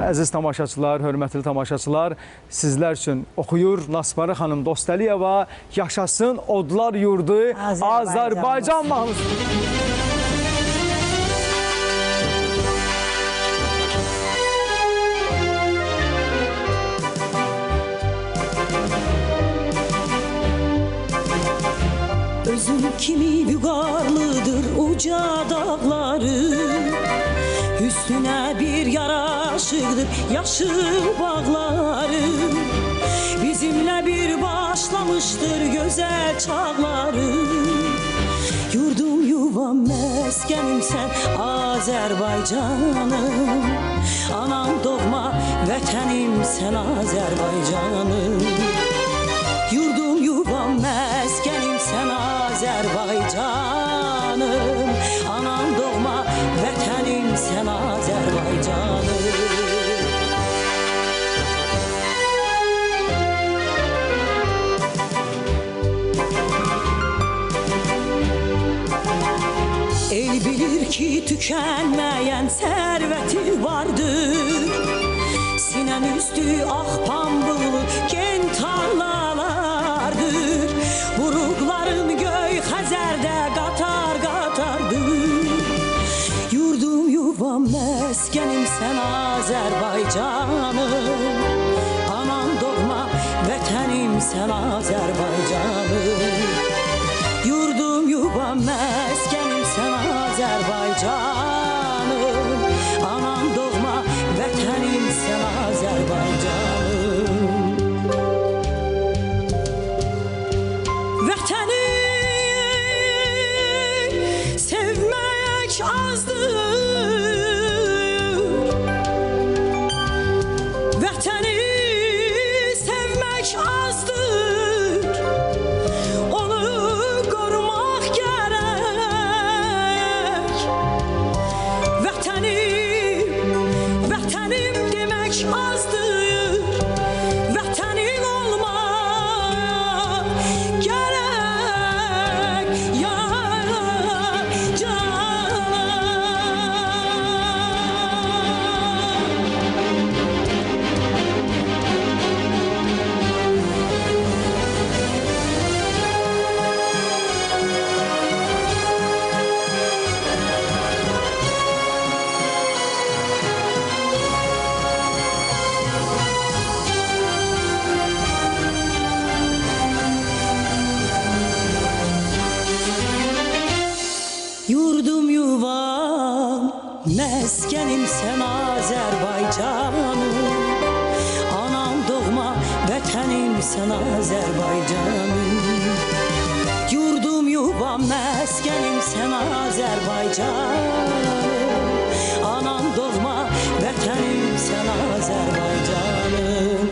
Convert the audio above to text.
Əziz tamaşaçılar, hörmətli tamaşaçılar, sizlər üçün oxuyur Nasbarı xanım Dostəliyeva Yaşasın Odlar Yurdu Azərbaycan mahnısı. Özün kimi vüqarlıdır uca dağları, üstüne bir yaraşıqdır yaşıl bağları. Bizimle bir başlamıştır güzel çağları. Yurdum yuvam meskenim sen Azerbaycanım, anam doğma vətənim sen Azerbaycanım. Yurdum yuvam meskenim sen Azerbaycanım, anam doğma vətənim sen Azerbaycanım. El bilir ki tükenmeyen serveti vardır, sinen üstü ah pambılı gen tarlalardır. Burukların göy Xəzərdə qatar qatardır. Yurdum yuvam meskenim sen Azerbaycanım, anam doğma vətənim sen Azerbaycanım. Yurdum yuvam meskenim sen Azerbaycanım, anam doğma vətənim sen Azerbaycanım. Vətəni sevmək azdır, vətəni sevmək azdır, onu qorumaq gərək. Vətənim demək azdır, vətənin olmaq gərək. Yar can Yurdum yuvam meskenim sen Azerbaycanım, anam doğma vətənim sen Azerbaycanım. Yurdum yuvam meskenim sen Azerbaycanım, anam doğma vətənim sen Azerbaycanım.